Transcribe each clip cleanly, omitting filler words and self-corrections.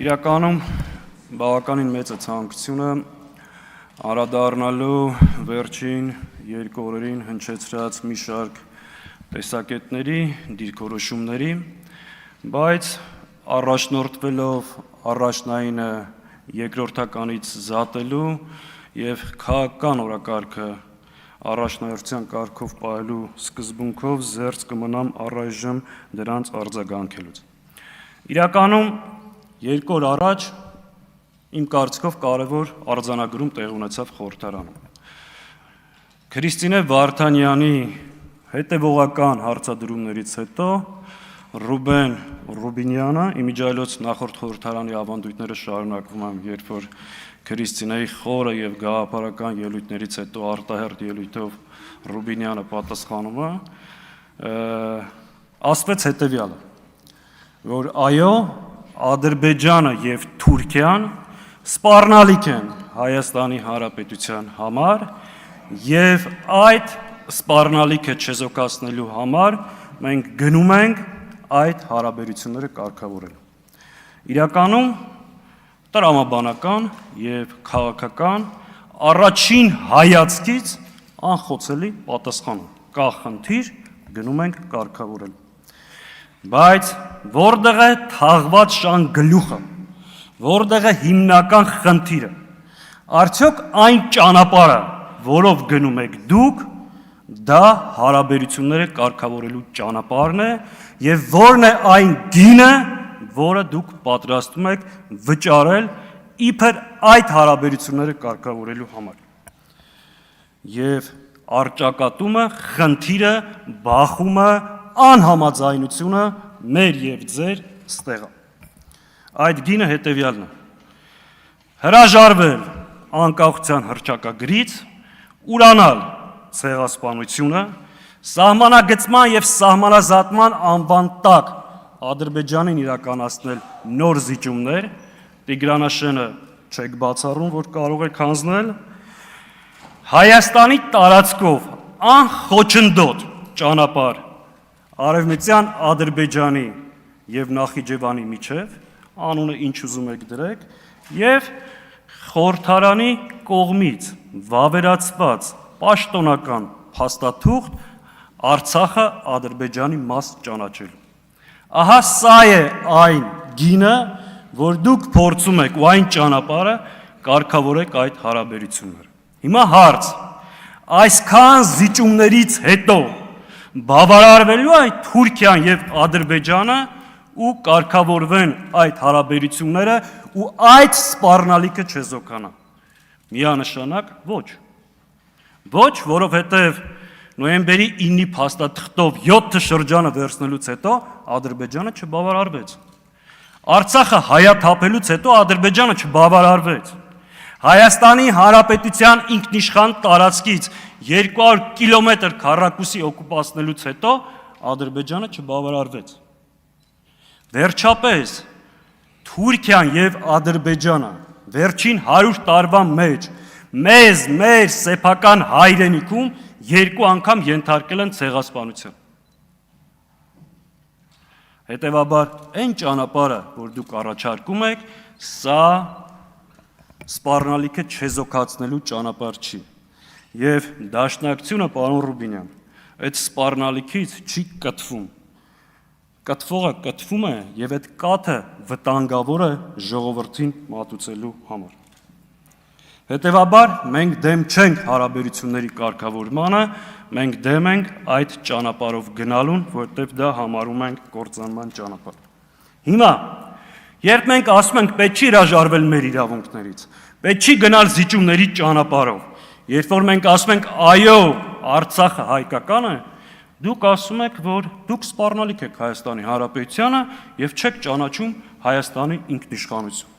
Իրականում բավականին մեծ է ցանկությունը անդրադառնալու վերջին երկու օրերին հնչեցրած մի շարք տեսակետների, դիրքորոշումների, բայց առաջնորդվելով առաջնայինը երկրորդականից զատելու եւ քաղաքական օրակարգը առաջնահերթության կարգով պահելու սկզբունքով զերծ կմնամ առայժմ դրանց արձագանքելուց։ Իրականում երկու օր առաջ իմ կարծիքով կարևոր արձանագրում տեղ ունեցավ խորհրդարանում։ Քրիստինե Վարդանյանի հետևողական հարցադրումներից հետո Ռուբեն Ռուբինյանը իմիջիայլոց նախորդ խորհրդարանի ավանդույթները շարունակվում են, երբ որ Քրիստինեի խորը եւ գաղափարական ելույթներից հետո արտահերթ ելույթով Ռուբինյանը պատասխանում է, ասվեց հետեւյալը, որ այո, Ադրբեջանը եւ Թուրքիան սպառնալիք են Հայաստանի Հանրապետության համար եւ այդ սպառնալիքը չեզոքացնելու համար մենք գնում ենք այդ հարաբերությունները կարգավորելու։ Իրականում տրամաբանական եւ քաղաքական առաջին հայացքից անխոցելի պատասխան կա խնդիր, գնում ենք կարգավորելու։ Բայց որտեղ է թաղված շան գլուխը, որտեղ է հիմնական խնդիրը, արդյոք այն ճանապարհը, որով գնում եք դուք, դա հարաբերությունները կարգավորելու ճանապարհն է եւ որն է այն գինը, որը դուք պատրաստում եք վճարել իբր այդ հարաբերությունները կարգավորելու համար։ Եվ առճակատումը, խնդիրը, բախումը, անհամաձայնությունը մեր եւ ձեր ստեղը։ Այդ գինը հետեւյալն է. հրաժարվել անկախության հռչակագրից, ուրանալ ցեղասպանությունը, սահմանագծման եւ սահմանազատման անվան տակ Ադրբեջանին իրականացնել նոր զիջումներ, Տիգրանաշենը չեք բացառում, որ կարող եք հանձնել, Հայաստանի տարածքով անխոչնդոտ ճանապարհ Արևմտյան Ադրբեջանի եւ Նախիջևանի միջև, անունը ինչ ուզում եք դրեք, եւ խորհրդարանի կողմից վավերացված պաշտոնական փաստաթուղթ Արցախը Ադրբեջանի մաս ճանաչելու։ Ահա սա է այն գինը, որ դուք փորձում եք ու այն ճանապարհը կարգավորեք այդ հարաբերությունները։ Հիմա հարց. այսքան զիջումներից հետո բավարարվելու է Թուրքիան եւ Ադրբեջանը ու կարգավորվեն այդ հարաբերությունները ու այդ սպառնալիքը չեզոքանա։ Միանշանակ ոչ։ Ոչ, որովհետեւ նոյեմբերի 9-ի փաստաթղթով 7 շրջանը վերցնելուց հետո Ադրբեջանը չբավարարվեց։ Արցախը հայաթափելուց հետո Ադրբեջանը չբավարարվեց։ Հայաստանի Հանրապետության ինքնիշխան տարածքից 200 կիլոմետր քառակուսի օկուպացնելուց հետո Ադրբեջանը չբավարարվեց։ Վերջապես Թուրքիան եւ Ադրբեջանը վերջին 100 տարվա մեջ մեզ մեր սեփական հայրենիքում երկու անգամ ենթարկել են ցեղասպանության։ Հետևաբար այն ճանապարհը, որ դուք առաջարկում եք, սա սպառնալիքը չեզոքացնելու ճանապարհ չի։ Եվ դաշնակցությունը, պարոն Ռուբինյան, այդ սպառնալիքից չի կտվում։ Կտվողը կտվում է եւ այդ կաթը վտանգավոր է ժողովրդին մատուցելու համար։ Հետևաբար մենք դեմ չենք հարաբերությունների կարգավորմանը, մենք դեմ ենք այդ ճանապարհով գնալուն, որտեղ դա համարում ենք կործանման ճանապարհ։ Հիմա երբ մենք ասում ենք պետք չի հրաժարվել մեր իրավունքներից, պետք չի գնալ զիջումների ճանապարհով, երբ որ մենք ասում ենք այո, Արցախը հայկական է, դուք ասում եք, որ դուք սպառնալիք եք Հայաստանի Հանրապետությանը եւ չեք ճանաչում Հայաստանի ինքնիշխանություն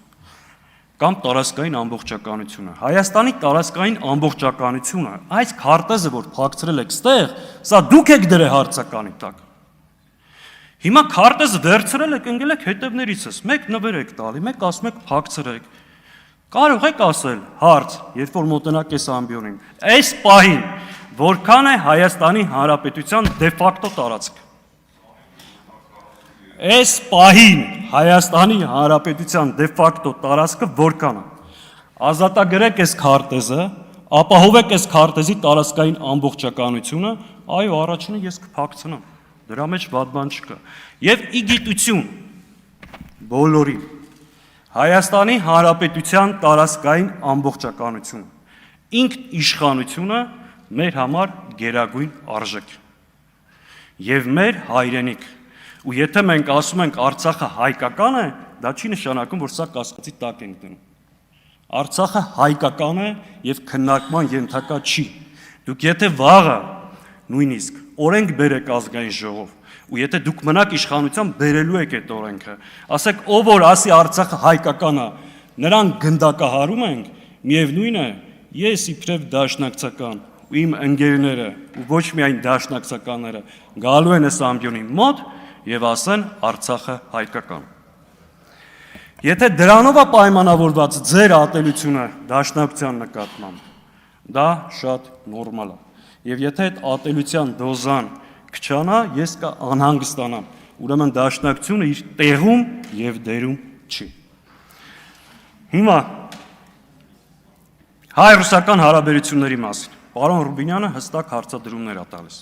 կամ տարածքային ամբողջականությունը։ Հայաստանի տարածքային ամբողջականությունը, այս քարտեզը, որ փակցրել եք ստեղ, սա դուք եք դրել հարցականի տակ։ Հիմա քարտեզը վերցրել եք, ընկել եք հետևներիցս, մեկ նվեր եք տալի, մեկ ասում եք փակցրեք։ Կարող եք ասել հարց, երբ որ մոտենաք այս ամբիոնին, այս պահին որքան է Հայաստանի Հանրապետության դե ֆակտո տարածք։ Այս պահին Հայաստանի Հանրապետության դե ֆակտո տարածքը որքան է։ Ազատագրեք այս քարտեզը, ապահովեք այս քարտեզի տարածքային ամբողջականությունը, այո, առաջինը ես կփակցնեմ։ Դրա մեջ վատ բան չկա։ Եվ ի գիտություն բոլորին Հայաստանի Հանրապետության տարածքային ամբողջականությունը, ինքնիշխանությունը մեր համար գերագույն արժեք եւ մեր հայրենիք։ Ու եթե մենք ասում ենք Արցախը հայկական է, դա չի նշանակում, որ սա կասկածի տակ ենք դնում։ Արցախը հայկական է եւ քննարկման ենթակա չի։ Դուք եթե վաղը նույնիսկ օրենք բերեք ազգային ժողով, ու եթե դուք մնաք իշխանության բերելու եք այդ օրենքը, ասեք ով որ ասի Արցախը հայկական է, նրան գնդակահարում ենք, միևնույն է, ես իբրև դաշնակցական ու իմ ընկերները ու ոչ միայն դաշնակցականները գալու են այս ամբիոնի մոտ եւ ասեն Արցախը հայկական։ Եթե դրանով է պայմանավորված ձեր ատելությունը դաշնակցության նկատմամբ, դա շատ նորմալ է։ Եվ եթե այդ ատելության դոզան քչանա, ես անհանգստանամ, ուրեմն դաշնակցությունը իր տեղում եւ դերում չի։ Հիմա հայ-ռուսական հարաբերությունների մասին պարոն Ռուբինյանը հստակ հարցադրումներ է տալիս։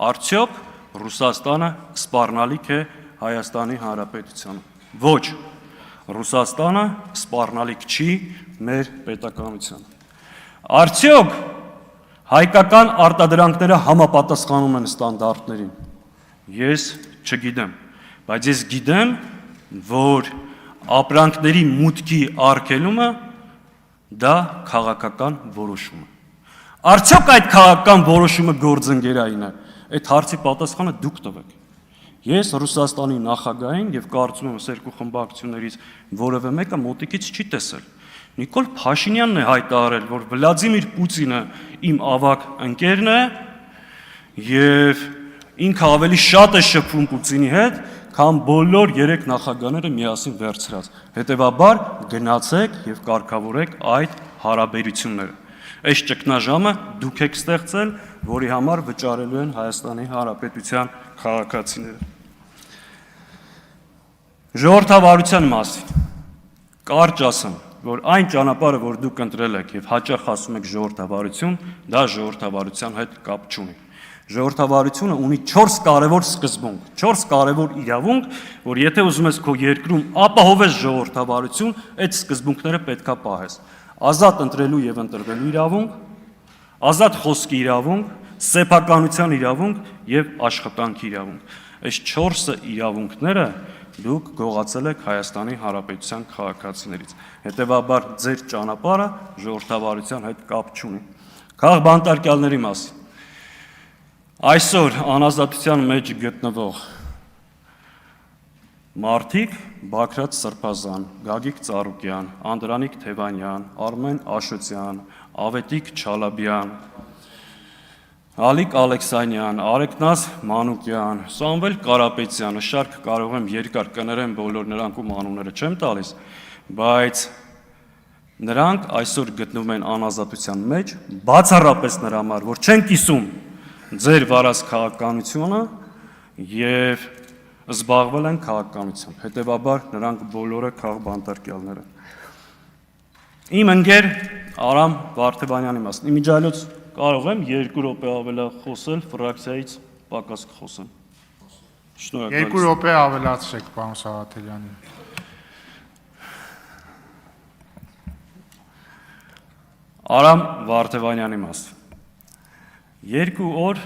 Արդյոք Ռուսաստանը սպառնալիք է Հայաստանի Հանրապետությանը։ Ոչ, Ռուսաստանը սպառնալիք չի մեր պետականությանը։ Արդյոք հայկական արտադրանքները համապատասխանում են ստանդարտներին։ Ես չգիտեմ, բայց ես գիտեմ, որ ապրանքների մուտքի արգելումը դա քաղաքական որոշում է։ Արդյոք այդ քաղաքական որոշումը գործընկերային է։ Այդ հարցի պատասխանը դուք տվեք։ Ես Ռուսաստանի նախագահին եւ կարծում եմ երկու խմբակցություններից որևէ մեկը մոտիկից չի տեսել։ Նիկոլ Փաշինյանն է հայտարարել, որ Վլադիմիր Պուտինը իմ ավագ ընկերն է եւ ինքը ավելի շատ է շփվում Պուտինի հետ, քան բոլոր 3 նախագահները միասին վերցրած։ Հետևաբար գնացեք եւ կարգավորեք այդ հարաբերությունները։ Այս ճգնաժամը դուք եք ստեղծել, որի համար վճարելու են Հայաստանի Հանրապետության քաղաքացիները։ Ժողովրդավարության մասին կարճ ասեմ, որ այն ճանապարհը, որ դուք ընտրել եք եւ հաճախ ասում եք ժողովրդավարություն, դա ժողովրդավարության հետ կապ չունի։ Ժողովրդավարությունը ունի 4 կարևոր սկզբունք, 4 կարևոր իրավունք, որ եթե ուզում ես քո երկրում ապահովես ժողովրդավարություն, այդ սկզբունքները պետքա պահես։ Ազատ ընտրելու եւ ընտրվելու իրավունք, ազատ խոսքի իրավունք, սեփականության իրավունք եւ աշխատանքի իրավունք։ Այս 4 իրավունքները դուք գողացել եք Հայաստանի Հանրապետության քաղաքացիներից։ Հետևաբար ձեր ճանապարհը ժողովրդավարության հետ կապ չունի։ Քաղ բանտարկյալների մասին։ Այսօր անազատության մեջ գտնվող մարդիկ Բագրատ Սրբազան, Գագիկ Ծառուկյան, Անդրանիկ Թևանյան, Արմեն Աշոտյան, Ավետիք Չալաբյան, Ալիկ Ալեքսանյան, Արեգնազ Մանուկյան, Սամվել Կարապետյանը, շարք կարող եմ երկար կներեմ, բոլոր նրանք ում անունները չեմ տալիս, բայց նրանք այսօր գտնվում են անազատության մեջ, բացառապես նրա համար, որ չեն կիսում ձեր վարած քաղաքականությունը եւ զբաղվել են քաղաքականությամբ։ Հետևաբար նրանք բոլորը քաղ բանտարկյալներ են։ Իմ ընկեր Արամ Վարդևանյանի մասին։ Իմիջիայլոց կարող եմ 2 րոպե ավել խոսել, ֆրակցիայից պակաս կխոսեմ։ Շնորհակալ եմ։ 2 րոպե ավելացրեք, պարոն Սաղաթելյանի։ Արամ Վարդևանյանի մասին։ 2 օր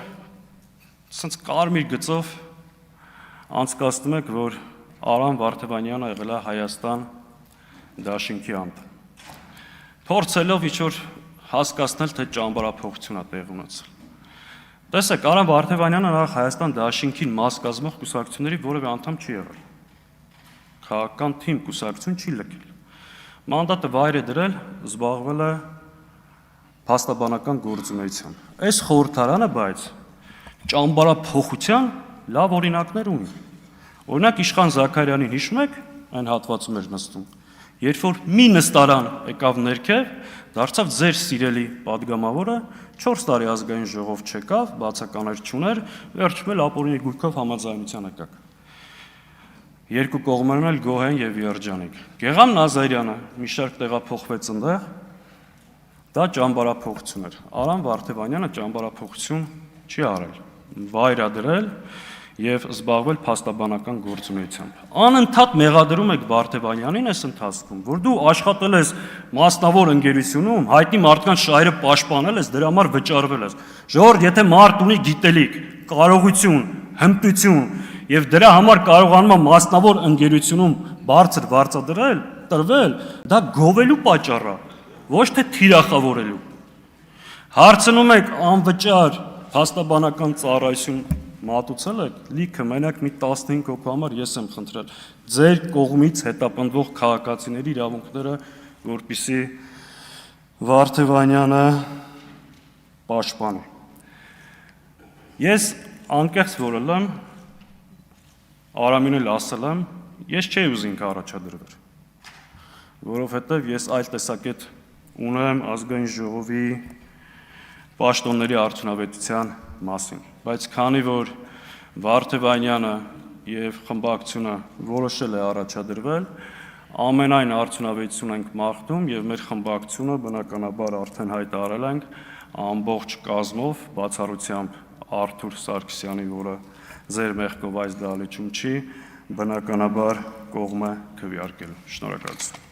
ցած կարմիր գծով անցկացնում եք, որ Արամ Վարդևանյանը եղել է Հայաստան դաշինքի անդամ։ Փորձելով ինչ-որ հասկացնել, թե ճամբարափոխություն է տեղ ունեցել։ Տեսեք, Արամ Վարդևանյանը նախ Հայաստան դաշինքին մաս կազմող կուսակցությունների որևէ անդամ չի եղել։ Քաղաքական թիմ կուսակցություն չի լքել։ Մանդատը վայր է դրել, զբաղվել է փաստաբանական գործունեությամբ։ Այս խորհրդարանը, բայց ճամբարափոխության լավ օրինակներ ունի։ Օրինակ Իշխան Զաքարյանին հիշում եք, այն հատվածում էր նստում։ Երբ որ մի նստարան եկավ ներքև, դարձավ ձեր սիրելի падգամավորը, 4 տարի ազգային ժողով չեկավ, բացականեր չուներ, վերջում էլ ապօրինի գույքով համաձայնության եկաք։ երկու կողմերն էլ գոհ են եւ երջանիկ։ Գեգամ Նազարյանը մի շարք տեղափոխվեց այնտեղ, դա ճամբարափոխություն էր։ Արամ Վարդևանյանը ճամբարափոխություն չի արել, վայր է դրել եւ զբաղվել փաստաբանական գործունեությամբ։ Անընդհատ մեղադրում եք Վարդևանյանին այս ընթացքում, որ դու աշխատել ես մասնավոր ընկերությունում, հայտնի մարդկանց շահերը պաշտպանել ես, դրա համար վճարվել ես։ Ժողովուրդ, եթե մարդ ունի գիտելիք, կարողություն, հմտություն եւ դրա համար կարողանում է մասնավոր ընկերությունում բարձր վարձատրել, տրվել, դա գովելու պատճառ է, ոչ թե թիրախավորելու։ Հարցնում եք անվճար փաստաբանական ծառայություն մատուցել եք, լիքը մենակ մի 15 հոգու համար ես եմ խնդրել ձեր կողմից հետապնդվող քաղաքացիների իրավունքները, որպեսզի Վարդևանյանը պաշտպանի։ Ես անկեղծ որել եմ, Արամին էլ ասել եմ, ես չէի ուզին կառաջադրվել, որովհետև ես այլ տեսակետ ունեմ ազգային ժողովի պաշտոնների արդյունավետության մասին, բայց քանի որ Վարդևանյանը եւ խմբակցությունը որոշել է առաջադրվել, ամենայն արդյունավետություն ենք մաղթում եւ մեր խմբակցությունը բնականաբար արդեն հայտարարել ենք ամբողջ կազմով, բացառությամբ Արթուր Սարգսյանի, որը ձեր մեղքով այս դահլիճում չի, բնականաբար կողմը քվեարկելու։ Շնորհակալություն։